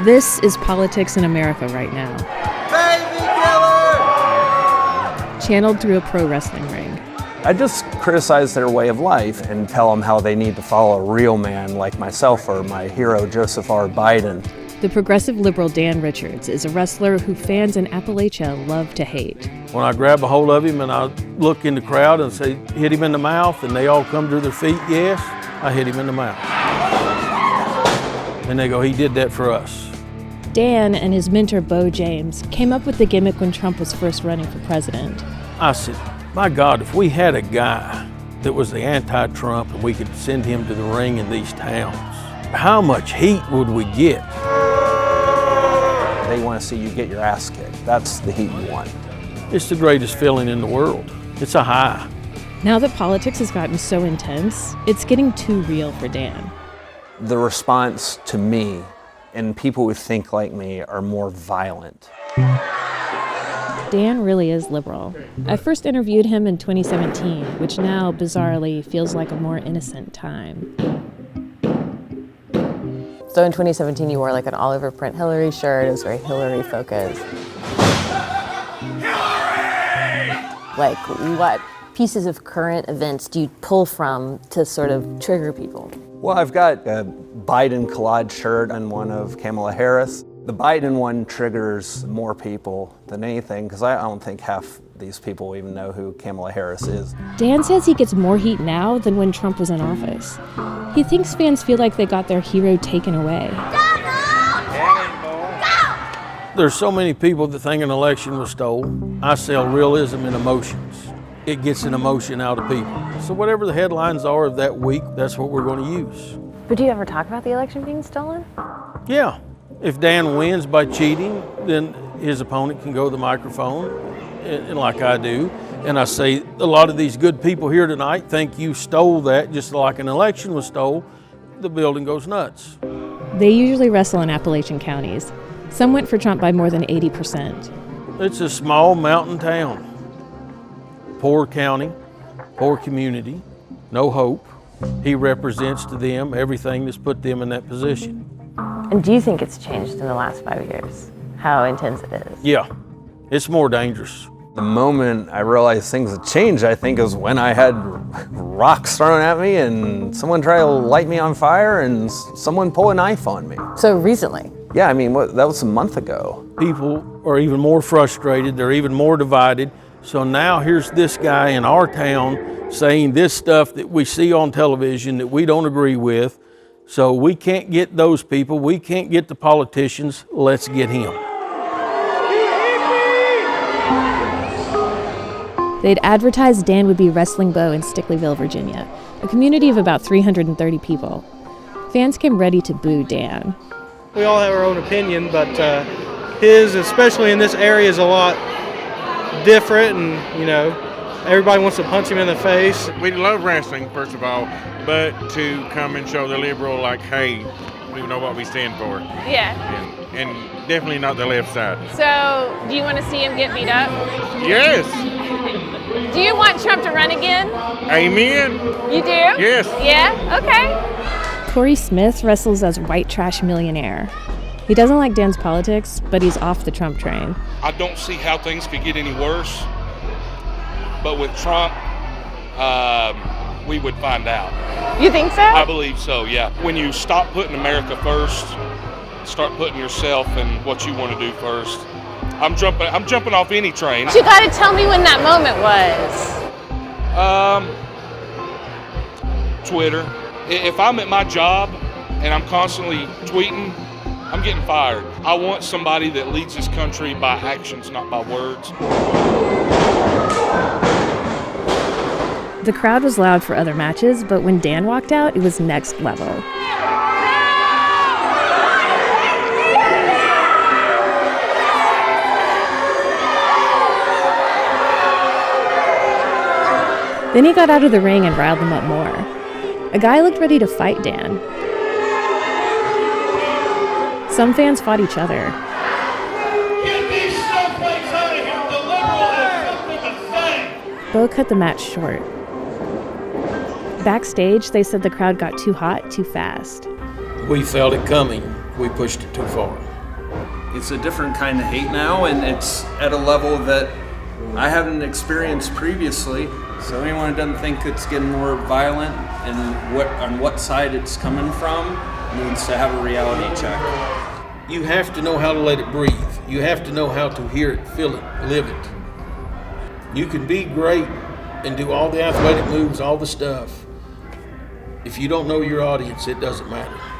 This is politics in America right now. Baby killer! Channeled through a pro wrestling ring. I just criticize their way of life and tell them how they need to follow a real man like myself or my hero Joseph R. Biden. The progressive liberal Dan Richards is a wrestler who fans in Appalachia love to hate. When I grab a hold of him and I look in the crowd and say, hit him in the mouth, and they all come to their feet, yes, I hit him in the mouth. And they go, he did that for us. Dan and his mentor, Bo James, came up with the gimmick when Trump was first running for president. I said, my God, if we had a guy that was the anti-Trump and we could send him to the ring in these towns, how much heat would we get? They want to see you get your ass kicked. That's the heat you want. It's the greatest feeling in the world. It's a high. Now that politics has gotten so intense, it's getting too real for Dan. The response to me and people who think like me are more violent. Dan really is liberal. I first interviewed him in 2017, which now, bizarrely, feels like a more innocent time. So in 2017, you wore like an all-over print Hillary shirt. It was very Hillary focused. Hillary! Like, what pieces of current events do you pull from to sort of trigger people? Well, I've got a Biden collage shirt and one of Kamala Harris. The Biden one triggers more people than anything because I don't think half these people even know who Kamala Harris is. Dan says he gets more heat now than when Trump was in office. He thinks fans feel like they got their hero taken away. There's so many people that think an election was stolen. I sell realism and emotions. It gets an emotion out of people. So whatever the headlines are of that week, that's what we're going to use. But do you ever talk about the election being stolen? Yeah. If Dan wins by cheating, then his opponent can go to the microphone, and like I do, and I say, a lot of these good people here tonight think you stole that just like an election was stole. The building goes nuts. They usually wrestle in Appalachian counties. Some went for Trump by more than 80%. It's a small mountain town. Poor county, poor community, no hope. He represents to them everything that's put them in that position. And do you think it's changed in the last 5 years? How intense it is? Yeah, it's more dangerous. The moment I realized things had changed, I think, is when I had rocks thrown at me and someone tried to light me on fire and someone pull a knife on me. So recently? Yeah, I mean, that was a month ago. People are even more frustrated, they're even more divided. So now here's this guy in our town saying this stuff that we see on television that we don't agree with. So we can't get those people, we can't get the politicians, let's get him. They'd advertised Dan would be wrestling Bo in Stickleyville, Virginia, a community of about 330 people. Fans came ready to boo Dan. We all have our own opinion, but his, especially in this area, is a lot different, and everybody wants to punch him in the face. We love wrestling, first of all, but to come and show the liberal, like, hey, we know what we stand for. Yeah. And definitely not the left side. So, do you want to see him get beat up? Yes. Do you want Trump to run again? Amen. You do? Yes. Yeah? Okay. Corey Smith wrestles as White Trash Millionaire. He doesn't like Dan's politics, but he's off the Trump train. I don't see how things could get any worse, but with Trump, we would find out. You think so? I believe so, yeah. When you stop putting America first, start putting yourself and what you want to do first. I'm jumping off any train. But you got to tell me when that moment was. Twitter. If I'm at my job and I'm constantly tweeting, I'm getting fired. I want somebody that leads this country by actions, not by words. The crowd was loud for other matches, but when Dan walked out, it was next level. Then he got out of the ring and riled them up more. A guy looked ready to fight Dan. Some fans fought each other. Get these snowflakes out of here! The liberal has something to say! Bo cut the match short. Backstage, they said the crowd got too hot too fast. We felt it coming. We pushed it too far. It's a different kind of hate now, and it's at a level that I haven't experienced previously. So anyone who doesn't think it's getting more violent and on what side it's coming from needs to have a reality check. You have to know how to let it breathe. You have to know how to hear it, feel it, live it. You can be great and do all the athletic moves, all the stuff. If you don't know your audience, it doesn't matter.